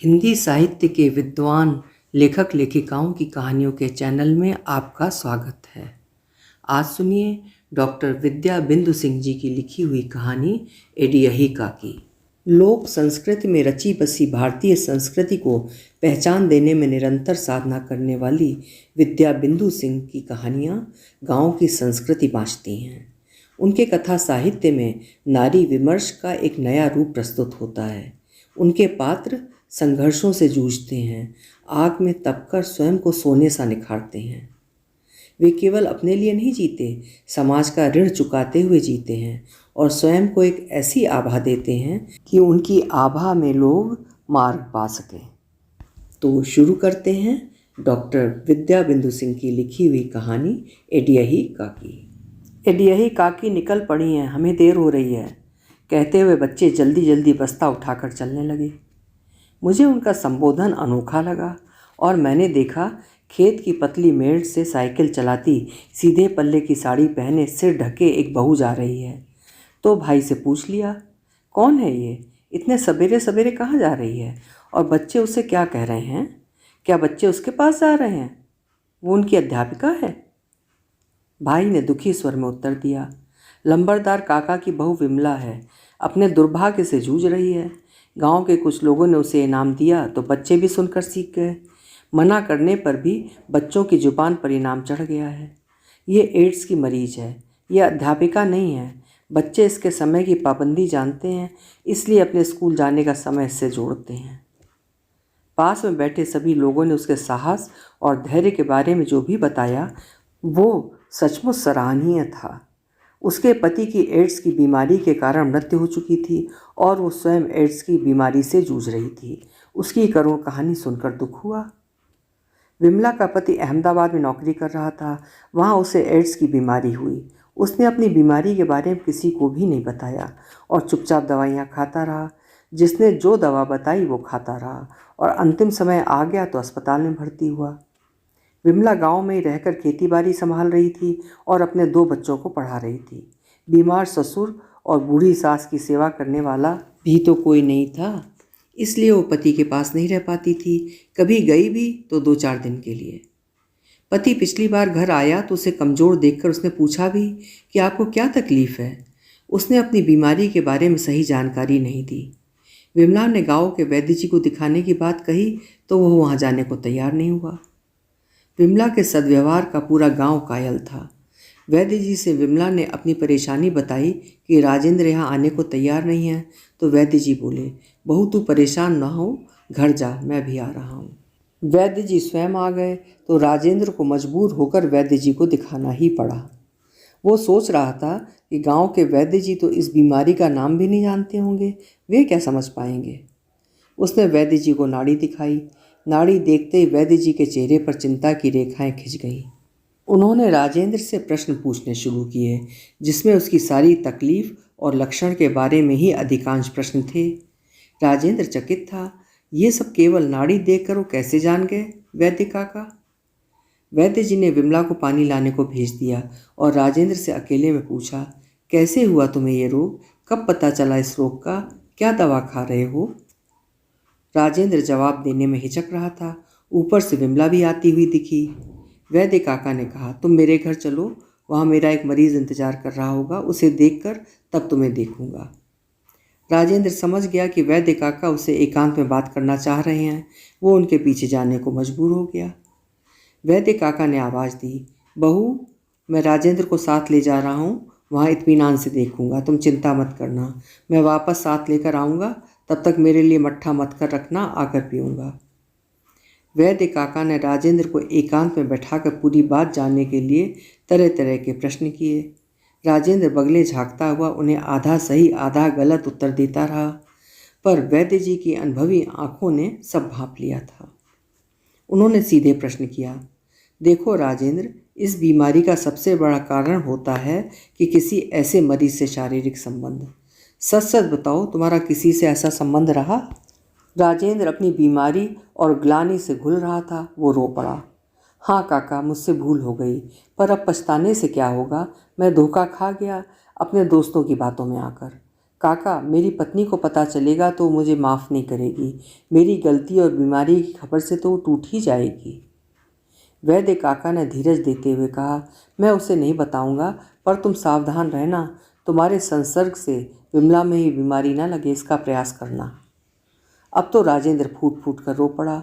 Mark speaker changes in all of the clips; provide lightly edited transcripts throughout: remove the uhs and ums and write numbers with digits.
Speaker 1: हिंदी साहित्य के विद्वान लेखक लेखिकाओं की कहानियों के चैनल में आपका स्वागत है। आज सुनिए डॉक्टर विद्या बिंदु सिंह जी की लिखी हुई कहानी एडियही काकी। लोक संस्कृति में रची बसी भारतीय संस्कृति को पहचान देने में निरंतर साधना करने वाली विद्या बिंदु सिंह की कहानियाँ गाँव की संस्कृति बाँचती हैं। उनके कथा साहित्य में नारी विमर्श का एक नया रूप प्रस्तुत होता है। उनके पात्र संघर्षों से जूझते हैं, आग में तपकर स्वयं को सोने सा निखारते हैं। वे केवल अपने लिए नहीं जीते, समाज का ऋण चुकाते हुए जीते हैं और स्वयं को एक ऐसी आभा देते हैं कि उनकी आभा में लोग मार्ग पा सकें। तो शुरू करते हैं डॉक्टर विद्या बिंदु सिंह की लिखी हुई कहानी एडियही काकी। एडियही काकी निकल पड़ी हैं, हमें देर हो रही है, कहते हुए बच्चे जल्दी जल्दी बस्ता उठाकर चलने लगे। मुझे उनका संबोधन अनोखा लगा और मैंने देखा खेत की पतली मेड़ से साइकिल चलाती सीधे पल्ले की साड़ी पहने सिर ढके एक बहू जा रही है। तो भाई से पूछ लिया, कौन है ये, इतने सवेरे सवेरे कहाँ जा रही है और बच्चे उसे क्या कह रहे हैं? क्या बच्चे उसके पास जा रहे हैं? वो उनकी अध्यापिका है। भाई ने दुखी स्वर में उत्तर दिया, लंबरदार काका की बहू विमला है, अपने दुर्भाग्य से जूझ रही है। गांव के कुछ लोगों ने उसे इनाम दिया तो बच्चे भी सुनकर सीख गए। मना करने पर भी बच्चों की जुबान पर इनाम चढ़ गया है। ये एड्स की मरीज है, ये अध्यापिका नहीं है। बच्चे इसके समय की पाबंदी जानते हैं, इसलिए अपने स्कूल जाने का समय इससे जोड़ते हैं। पास में बैठे सभी लोगों ने उसके साहस और धैर्य के बारे में जो भी बताया वो सचमुच सराहनीय था। उसके पति की एड्स की बीमारी के कारण मृत्यु हो चुकी थी और वो स्वयं एड्स की बीमारी से जूझ रही थी। उसकी करुण कहानी सुनकर दुख हुआ। विमला का पति अहमदाबाद में नौकरी कर रहा था, वहाँ उसे एड्स की बीमारी हुई। उसने अपनी बीमारी के बारे में किसी को भी नहीं बताया और चुपचाप दवाइयाँ खाता रहा। जिसने जो दवा बताई वो खाता रहा और अंतिम समय आ गया तो अस्पताल में भर्ती हुआ। विमला गांव में ही रहकर खेतीबाड़ी संभाल रही थी और अपने 2 बच्चों को पढ़ा रही थी। बीमार ससुर और बूढ़ी सास की सेवा करने वाला भी तो कोई नहीं था, इसलिए वो पति के पास नहीं रह पाती थी। कभी गई भी तो 2-4 दिन के लिए। पति पिछली बार घर आया तो उसे कमज़ोर देखकर उसने पूछा भी कि आपको क्या तकलीफ़ है। उसने अपनी बीमारी के बारे में सही जानकारी नहीं दी। विमला ने गाँव के वैद्य जी को दिखाने की बात कही तो वह वहाँ जाने को तैयार नहीं हुआ। विमला के सद्व्यवहार का पूरा गांव कायल था। वैद्य जी से विमला ने अपनी परेशानी बताई कि राजेंद्र यहाँ आने को तैयार नहीं है, तो वैद्य जी बोले, बहू तू परेशान ना हो, घर जा, मैं भी आ रहा हूँ। वैद्य जी स्वयं आ गए तो राजेंद्र को मजबूर होकर वैद्य जी को दिखाना ही पड़ा। वो सोच रहा था कि गांव के वैद्य जी तो इस बीमारी का नाम भी नहीं जानते होंगे, वे क्या समझ पाएंगे। उसने वैद्य जी को नाड़ी दिखाई। नाड़ी देखते ही वैद्य जी के चेहरे पर चिंता की रेखाएं खिंच गईं। उन्होंने राजेंद्र से प्रश्न पूछने शुरू किए, जिसमें उसकी सारी तकलीफ और लक्षण के बारे में ही अधिकांश प्रश्न थे। राजेंद्र चकित था, ये सब केवल नाड़ी देखकर वो कैसे जान गए वैद्य काका। वैद्य जी ने विमला को पानी लाने को भेज दिया और राजेंद्र से अकेले में पूछा, कैसे हुआ तुम्हें ये रोग, कब पता चला इस रोग का, क्या दवा खा रहे हो? राजेंद्र जवाब देने में हिचक रहा था। ऊपर से विमला भी आती हुई दिखी। वैद्य काका ने कहा, तुम मेरे घर चलो, वहाँ मेरा एक मरीज़ इंतजार कर रहा होगा, उसे देखकर तब तुम्हें देखूंगा। राजेंद्र समझ गया कि वैद्य काका उसे एकांत में बात करना चाह रहे हैं। वो उनके पीछे जाने को मजबूर हो गया। वैद्य काका ने आवाज़ दी, बहू मैं राजेंद्र को साथ ले जा रहा हूँ, वहाँ इत्मीनान से देखूंगा, तुम चिंता मत करना। मैं वापस साथ लेकर आऊँगा, तब तक मेरे लिए मट्ठा मत कर रखना, आकर पीऊँगा। वैद्य काका ने राजेंद्र को एकांत में बैठाकर पूरी बात जानने के लिए तरह तरह के प्रश्न किए। राजेंद्र बगले झांकता हुआ उन्हें आधा सही आधा गलत उत्तर देता रहा, पर वैद्य जी की अनुभवी आंखों ने सब भांप लिया था। उन्होंने सीधे प्रश्न किया, देखो राजेंद्र, इस बीमारी का सबसे बड़ा कारण होता है कि किसी ऐसे मरीज से शारीरिक संबंध। सच सच बताओ, तुम्हारा किसी से ऐसा संबंध रहा? राजेंद्र अपनी बीमारी और ग्लानि से घुल रहा था। वो रो पड़ा, हाँ काका, मुझसे भूल हो गई, पर अब पछताने से क्या होगा। मैं धोखा खा गया अपने दोस्तों की बातों में आकर। काका, मेरी पत्नी को पता चलेगा तो मुझे माफ़ नहीं करेगी। मेरी गलती और बीमारी की खबर से तो वो टूट ही जाएगी। वैद्य काका ने धीरज देते हुए कहा, मैं उसे नहीं बताऊंगा, पर तुम सावधान रहना। तुम्हारे संसर्ग से विमला में ही बीमारी न लगे, इसका प्रयास करना। अब तो राजेंद्र फूट फूट कर रो पड़ा।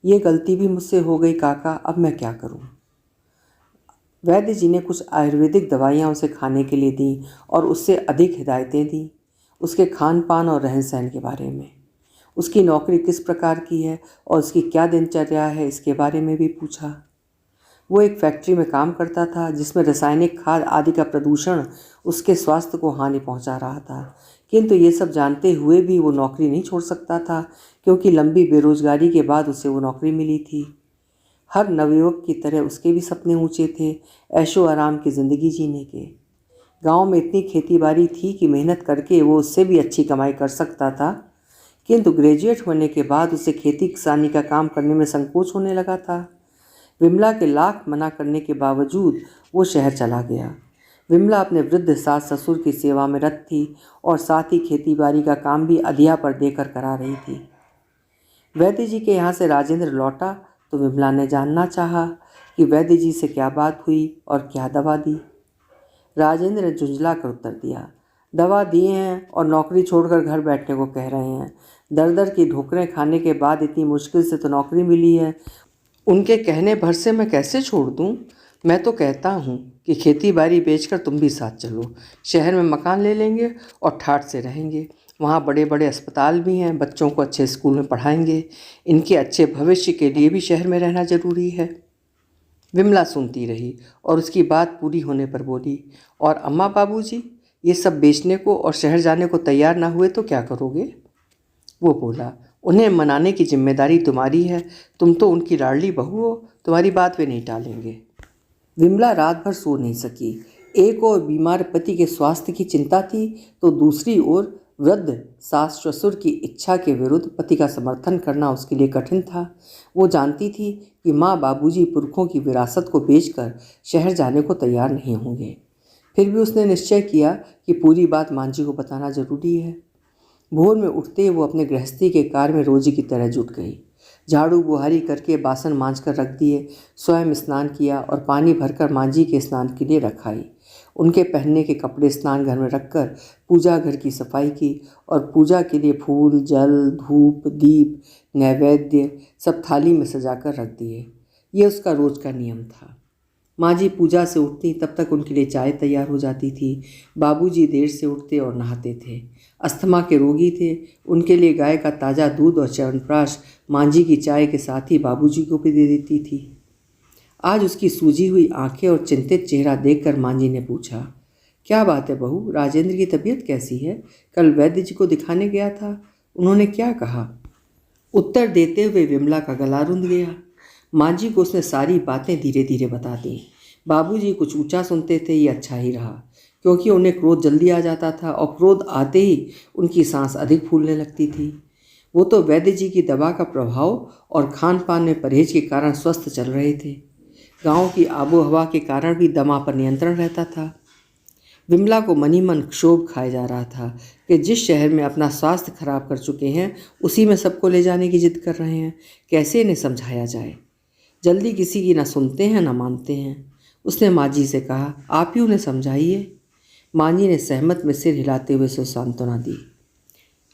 Speaker 1: ये गलती भी मुझसे हो गई काका, अब मैं क्या करूं? वैद्य जी ने कुछ आयुर्वेदिक दवाइयाँ उसे खाने के लिए दी और उससे अधिक हिदायतें दी, उसके खान पान और रहन सहन के बारे में। उसकी नौकरी किस प्रकार की है और उसकी क्या दिनचर्या है, इसके बारे में भी पूछा। वो एक फैक्ट्री में काम करता था जिसमें रासायनिक खाद आदि का प्रदूषण उसके स्वास्थ्य को हानि पहुंचा रहा था, किंतु ये सब जानते हुए भी वो नौकरी नहीं छोड़ सकता था, क्योंकि लंबी बेरोजगारी के बाद उसे वो नौकरी मिली थी। हर नवयुवक की तरह उसके भी सपने ऊंचे थे, ऐशो आराम की ज़िंदगी जीने के। गांव में इतनी खेती बाड़ी थी कि मेहनत करके वो उससे भी अच्छी कमाई कर सकता था, किंतु ग्रेजुएट होने के बाद उसे खेती किसानी का काम करने में संकोच होने लगा था। विमला के लाख मना करने के बावजूद वो शहर चला गया। विमला अपने वृद्ध सास ससुर की सेवा में रत थी और साथ ही खेती बाड़ी का काम भी अधिया पर देकर करा रही थी। वैद्य जी के यहाँ से राजेंद्र लौटा तो विमला ने जानना चाहा कि वैद्य जी से क्या बात हुई और क्या दवा दी। राजेंद्र ने झुंझला कर उत्तर दिया, दवा दिए हैं और नौकरी छोड़कर घर बैठने को कह रहे हैं। दर दर की ठोकरें खाने के बाद इतनी मुश्किल से तो नौकरी मिली है, उनके कहने भर से मैं कैसे छोड़ दूं? मैं तो कहता हूं कि खेती बाड़ी बेचकर तुम भी साथ चलो। शहर में मकान ले लेंगे और ठाठ से रहेंगे। वहाँ बड़े बड़े अस्पताल भी हैं, बच्चों को अच्छे स्कूल में पढ़ाएंगे। इनके अच्छे भविष्य के लिए भी शहर में रहना जरूरी है। विमला सुनती रही और उसकी बात पूरी होने पर बोली, और अम्मा बाबूजी ये सब बेचने को और शहर जाने को तैयार ना हुए तो क्या करोगे? वो बोला, उन्हें मनाने की जिम्मेदारी तुम्हारी है। तुम तो उनकी लाडली बहू हो, तुम्हारी बात वे नहीं टालेंगे। विमला रात भर सो नहीं सकी। एक ओर बीमार पति के स्वास्थ्य की चिंता थी तो दूसरी ओर वृद्ध सास ससुर की इच्छा के विरुद्ध पति का समर्थन करना उसके लिए कठिन था। वो जानती थी कि माँ बाबूजी पुरखों की विरासत को बेचकर शहर जाने को तैयार नहीं होंगे। फिर भी उसने निश्चय किया कि पूरी बात मांझी को बताना जरूरी है। भोर में उठते वो अपने गृहस्थी के कार्य में रोजी की तरह जुट गई। झाड़ू बुहारी करके बासन मांझ कर रख दिए, स्वयं स्नान किया और पानी भरकर मांझी के स्नान के लिए रखाई। उनके पहनने के कपड़े स्नान घर में रखकर पूजा घर की सफाई की और पूजा के लिए फूल, जल, धूप, दीप, नैवेद्य सब थाली में सजाकर रख दिए। ये उसका रोज का नियम था। माँ जी पूजा से उठती तब तक उनके लिए चाय तैयार हो जाती थी। बाबूजी देर से उठते और नहाते थे। अस्थमा के रोगी थे, उनके लिए गाय का ताज़ा दूध और च्यवनप्राश माँ जी की चाय के साथ ही बाबूजी को भी दे देती थी। आज उसकी सूजी हुई आंखें और चिंतित चेहरा देखकर माँ जी ने पूछा, क्या बात है बहू, राजेंद्र की तबीयत कैसी है? कल वैद्य जी को दिखाने गया था, उन्होंने क्या कहा? उत्तर देते हुए विमला का गला रुंध गया। माँ जी को उसने सारी बातें धीरे धीरे बता दी। बाबूजी कुछ ऊंचा सुनते थे, ये अच्छा ही रहा, क्योंकि उन्हें क्रोध जल्दी आ जाता था और क्रोध आते ही उनकी सांस अधिक फूलने लगती थी। वो तो वैद्य जी की दवा का प्रभाव और खान पान में परहेज के कारण स्वस्थ चल रहे थे। गांव की आबो हवा के कारण भी दमा पर नियंत्रण रहता था। विमला को मनी मन क्षोभ खाया जा रहा था कि जिस शहर में अपना स्वास्थ्य खराब कर चुके हैं उसी में सबको ले जाने की जिद कर रहे हैं। कैसे इन्हें समझाया जाए? जल्दी किसी की ना सुनते हैं ना मानते हैं। उसने माँ जी से कहा, आप ही उन्हें समझाइए। माँ जी ने सहमत में सिर हिलाते हुए उसे सांत्वना दी।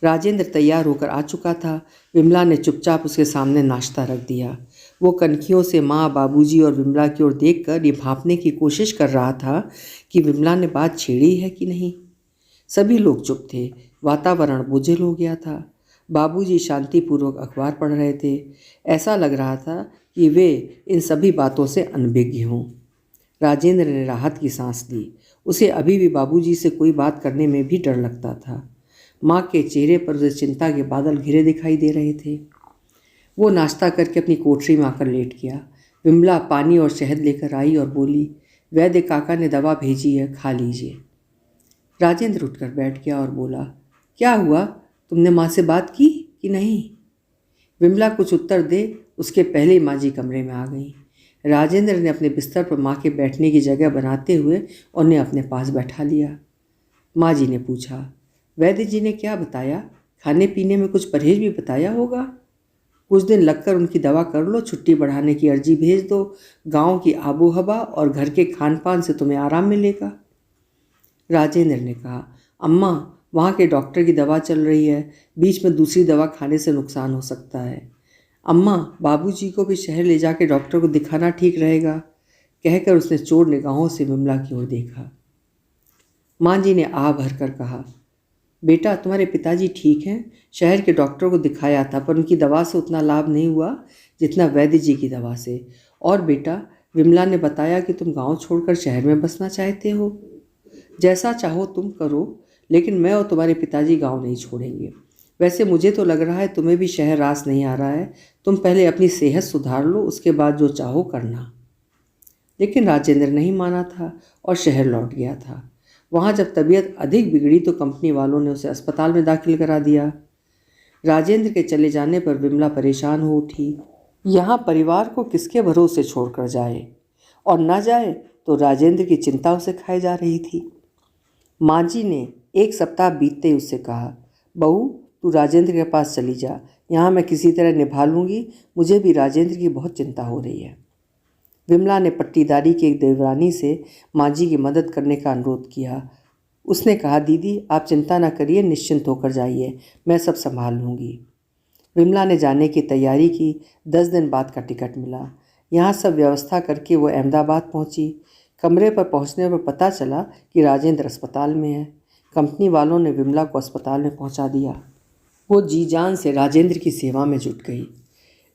Speaker 1: राजेंद्र तैयार होकर आ चुका था। विमला ने चुपचाप उसके सामने नाश्ता रख दिया। वो कनखियों से माँ, बाबूजी और विमला की ओर देखकर ये भांपने की कोशिश कर रहा था कि विमला ने बात छेड़ी है कि नहीं। सभी लोग चुप थे। वातावरण बोझिल हो गया था। बाबूजी शांतिपूर्वक अखबार पढ़ रहे थे। ऐसा लग रहा था कि वे इन सभी बातों से अनभिज्ञ हों। राजेंद्र ने राहत की सांस ली। उसे अभी भी बाबूजी से कोई बात करने में भी डर लगता था। माँ के चेहरे पर उसे चिंता के बादल घिरे दिखाई दे रहे थे। वो नाश्ता करके अपनी कोठरी में आकर लेट गया। विमला पानी और शहद लेकर आई और बोली, वैद्य काका ने दवा भेजी है, खा लीजिए। राजेंद्र उठकर बैठ गया और बोला, क्या हुआ, तुमने माँ से बात की कि नहीं? विमला कुछ उत्तर दे उसके पहले माँ जी कमरे में आ गई। राजेंद्र ने अपने बिस्तर पर माँ के बैठने की जगह बनाते हुए उन्हें अपने पास बैठा लिया। माँ जी ने पूछा, वैद्य जी ने क्या बताया? खाने पीने में कुछ परहेज भी बताया होगा। कुछ दिन लगकर उनकी दवा कर लो, छुट्टी बढ़ाने की अर्जी भेज दो। गांव की आबो हवा और घर के खान पान से तुम्हें आराम मिलेगा। राजेंद्र ने कहा, अम्मा, वहाँ के डॉक्टर की दवा चल रही है, बीच में दूसरी दवा खाने से नुकसान हो सकता है। अम्मा, बाबूजी को भी शहर ले जाके डॉक्टर को दिखाना ठीक रहेगा, कहकर उसने चोर निगाहों से विमला की ओर देखा। माँ जी ने आह भरकर कहा, बेटा, तुम्हारे पिताजी ठीक हैं, शहर के डॉक्टर को दिखाया था पर उनकी दवा से उतना लाभ नहीं हुआ जितना वैद्य जी की दवा से। और बेटा, विमला ने बताया कि तुम गांव छोड़कर शहर में बसना चाहते हो। जैसा चाहो तुम करो, लेकिन मैं और तुम्हारे पिताजी गांव नहीं छोड़ेंगे। वैसे मुझे तो लग रहा है तुम्हें भी शहर रास नहीं आ रहा है। तुम पहले अपनी सेहत सुधार लो, उसके बाद जो चाहो करना। लेकिन राजेंद्र नहीं माना था और शहर लौट गया था। वहाँ जब तबीयत अधिक बिगड़ी तो कंपनी वालों ने उसे अस्पताल में दाखिल करा दिया। राजेंद्र के चले जाने पर विमला परेशान हो उठी। यहाँ परिवार को किसके भरोसे छोड़कर जाए, और न जाए तो राजेंद्र की चिंता उसे खाई जा रही थी। माँ जी ने एक सप्ताह बीतते ही उससे कहा, बहू, तू राजेंद्र के पास चली जा, यहाँ मैं किसी तरह निभा लूँगी, मुझे भी राजेंद्र की बहुत चिंता हो रही है। विमला ने पट्टीदारी की एक देवरानी से माँ जी की मदद करने का अनुरोध किया। उसने कहा, दीदी, आप चिंता न करिए, निश्चिंत होकर जाइए, मैं सब संभाल लूँगी। विमला ने जाने की तैयारी की। 10 दिन बाद का टिकट मिला। यहाँ सब व्यवस्था करके वो अहमदाबाद पहुँची। कमरे पर पहुँचने पर पता चला कि राजेंद्र अस्पताल में है। कंपनी वालों ने विमला को अस्पताल में पहुँचा दिया। वो जी जान से राजेंद्र की सेवा में जुट गई।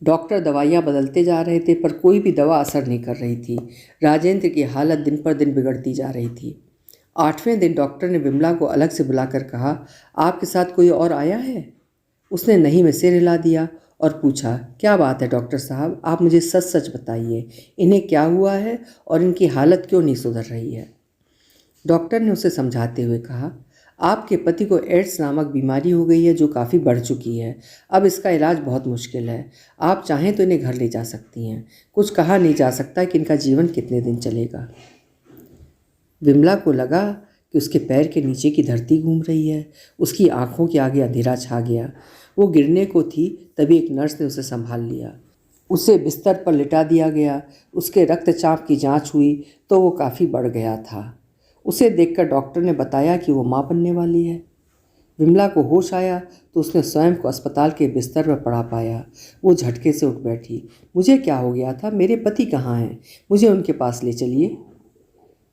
Speaker 1: डॉक्टर दवाइयाँ बदलते जा रहे थे पर कोई भी दवा असर नहीं कर रही थी। राजेंद्र की हालत दिन पर दिन बिगड़ती जा रही थी। 8वें दिन डॉक्टर ने विमला को अलग से बुलाकर कहा, आपके साथ कोई और आया है? उसने नहीं में सिर हिला दिया और पूछा, क्या बात है डॉक्टर साहब, आप मुझे सच सच बताइए, इन्हें क्या हुआ है और इनकी हालत क्यों नहीं सुधर रही है? डॉक्टर ने उसे समझाते हुए कहा, आपके पति को एड्स नामक बीमारी हो गई है जो काफ़ी बढ़ चुकी है। अब इसका इलाज बहुत मुश्किल है। आप चाहें तो इन्हें घर ले जा सकती हैं। कुछ कहा नहीं जा सकता कि इनका जीवन कितने दिन चलेगा। विमला को लगा कि उसके पैर के नीचे की धरती घूम रही है। उसकी आंखों के आगे अंधेरा छा गया। वो गिरने को थी, तभी एक नर्स ने उसे संभाल लिया। उसे बिस्तर पर लिटा दिया गया। उसके रक्तचाप की जांच हुई तो वो काफ़ी बढ़ गया था। उसे देखकर डॉक्टर ने बताया कि वो माँ बनने वाली है। विमला को होश आया तो उसने स्वयं को अस्पताल के बिस्तर पर पड़ा पाया। वो झटके से उठ बैठी। मुझे क्या हो गया था? मेरे पति कहाँ हैं? मुझे उनके पास ले चलिए।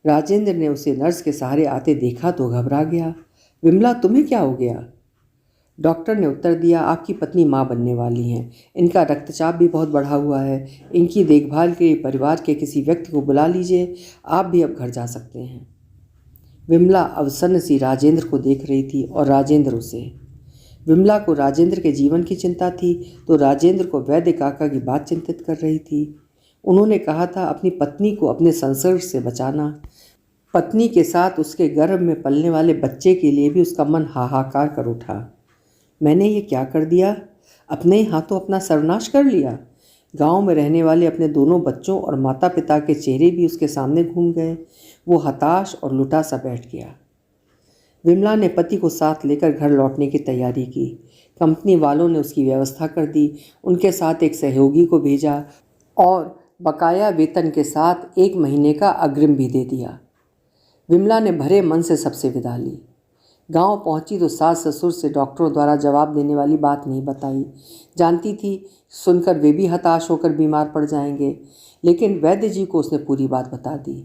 Speaker 1: राजेंद्र ने उसे नर्स के सहारे आते देखा तो घबरा गया। विमला, तुम्हें क्या हो गया? डॉक्टर ने उत्तर दिया, आपकी पत्नी माँ बनने वाली हैं। इनका रक्तचाप भी बहुत बढ़ा हुआ है। इनकी देखभाल के लिए परिवार के किसी व्यक्ति को बुला लीजिए। आप भी अब घर जा सकते हैं। विमला अवसन्न सी राजेंद्र को देख रही थी और राजेंद्र उसे। विमला को राजेंद्र के जीवन की चिंता थी तो राजेंद्र को वैद्य काका की बात चिंतित कर रही थी। उन्होंने कहा था अपनी पत्नी को अपने संसर्ग से बचाना। पत्नी के साथ उसके गर्भ में पलने वाले बच्चे के लिए भी उसका मन हाहाकार कर उठा। मैंने ये क्या कर दिया? अपने ही हाथों अपना सर्वनाश कर लिया। गांव में रहने वाले अपने दोनों बच्चों और माता पिता के चेहरे भी उसके सामने घूम गए। वो हताश और लुटा सा बैठ गया। विमला ने पति को साथ लेकर घर लौटने की तैयारी की। कंपनी वालों ने उसकी व्यवस्था कर दी। उनके साथ एक सहयोगी को भेजा और बकाया वेतन के साथ 1 महीने का अग्रिम भी दे दिया। विमला ने भरे मन से सबसे विदा ली। गांव पहुंची तो सास ससुर से डॉक्टरों द्वारा जवाब देने वाली बात नहीं बताई। जानती थी सुनकर वे भी हताश होकर बीमार पड़ जाएंगे, लेकिन वैद्य जी को उसने पूरी बात बता दी।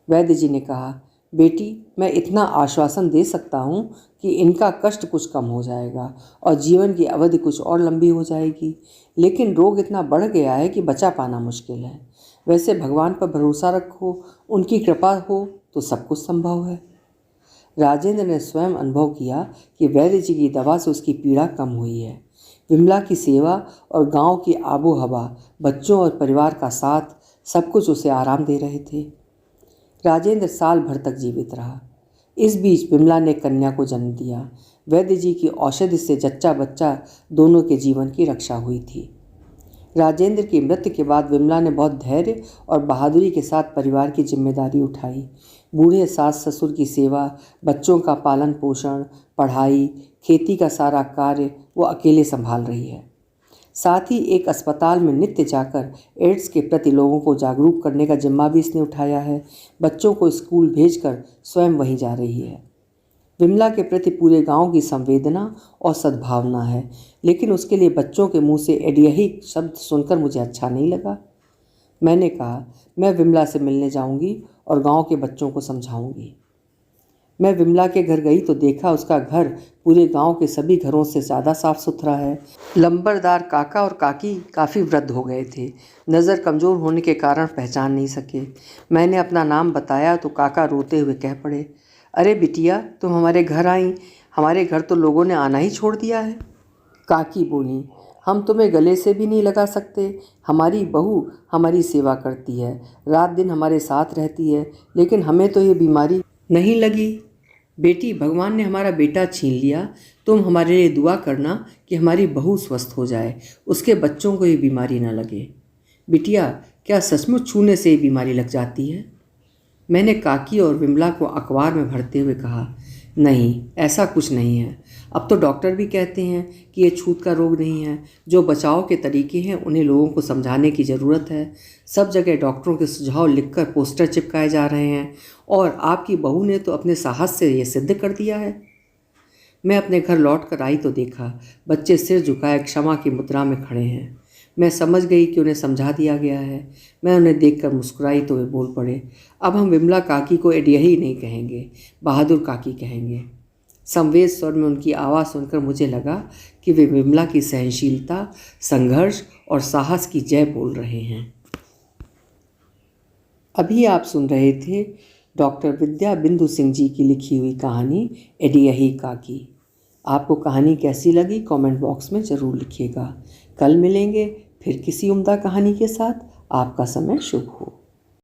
Speaker 1: वैद्य जी ने कहा, बेटी, मैं इतना आश्वासन दे सकता हूँ कि इनका कष्ट कुछ कम हो जाएगा और जीवन की अवधि कुछ और लंबी हो जाएगी, लेकिन रोग इतना बढ़ गया है कि बचा पाना मुश्किल है। वैसे भगवान पर भरोसा रखो, उनकी कृपा हो तो सब कुछ संभव है। राजेंद्र ने स्वयं अनुभव किया कि वैद्य जी की दवा से उसकी पीड़ा कम हुई है। विमला की सेवा और गांव की आबो हवा, बच्चों और परिवार का साथ, सब कुछ उसे आराम दे रहे थे। राजेंद्र साल भर तक जीवित रहा। इस बीच विमला ने कन्या को जन्म दिया। वैद्य जी की औषधि से जच्चा बच्चा दोनों के जीवन की रक्षा हुई थी। राजेंद्र की मृत्यु के बाद विमला ने बहुत धैर्य और बहादुरी के साथ परिवार की जिम्मेदारी उठाई। बूढ़े सास ससुर की सेवा, बच्चों का पालन पोषण, पढ़ाई, खेती का सारा कार्य वो अकेले संभाल रही है। साथ ही एक अस्पताल में नित्य जाकर एड्स के प्रति लोगों को जागरूक करने का जिम्मा भी इसने उठाया है। बच्चों को स्कूल भेजकर स्वयं वहीं जा रही है। विमला के प्रति पूरे गांव की संवेदना और सद्भावना है, लेकिन उसके लिए बच्चों के मुंह से एडियही शब्द सुनकर मुझे अच्छा नहीं लगा। मैंने कहा, मैं विमला से मिलने जाऊंगी और गांव के बच्चों को समझाऊंगी। मैं विमला के घर गई तो देखा उसका घर पूरे गांव के सभी घरों से ज़्यादा साफ सुथरा है। लंबरदार काका और काकी काफ़ी वृद्ध हो गए थे, नज़र कमज़ोर होने के कारण पहचान नहीं सके। मैंने अपना नाम बताया तो काका रोते हुए कह पड़े, अरे बिटिया, तुम हमारे घर आई, हमारे घर तो लोगों ने आना ही छोड़ दिया है। काकी बोली, हम तुम्हें गले से भी नहीं लगा सकते। हमारी बहू हमारी सेवा करती है, रात दिन हमारे साथ रहती है, लेकिन हमें तो ये बीमारी नहीं लगी। बेटी, भगवान ने हमारा बेटा छीन लिया। तुम हमारे लिए दुआ करना कि हमारी बहू स्वस्थ हो जाए, उसके बच्चों को ये बीमारी न लगे। बिटिया, क्या सचमुच छूने से ये बीमारी लग जाती है? मैंने काकी और विमला को अखबार में भरते हुए कहा, नहीं, ऐसा कुछ नहीं है। अब तो डॉक्टर भी कहते हैं कि ये छूत का रोग नहीं है। जो बचाव के तरीके हैं उन्हें लोगों को समझाने की ज़रूरत है। सब जगह डॉक्टरों के सुझाव लिखकर पोस्टर चिपकाए जा रहे हैं और आपकी बहू ने तो अपने साहस से ये सिद्ध कर दिया है। मैं अपने घर लौट कर आई तो देखा बच्चे सिर झुकाए क्षमा की मुद्रा में खड़े हैं। मैं समझ गई कि उन्हें समझा दिया गया है। मैं उन्हें देखकर मुस्कुराई तो वे बोल पड़े, अब हम विमला काकी को एडियही नहीं कहेंगे, बहादुर काकी कहेंगे। संवेद स्वर में उनकी आवाज़ सुनकर मुझे लगा कि वे विमला की सहनशीलता, संघर्ष और साहस की जय बोल रहे हैं। अभी आप सुन रहे थे डॉक्टर विद्या बिंदु सिंह जी की लिखी हुई कहानी एडियही काकी। आपको कहानी कैसी लगी कमेंट बॉक्स में ज़रूर लिखिएगा। कल मिलेंगे फिर किसी उम्दा कहानी के साथ। आपका समय शुभ हो।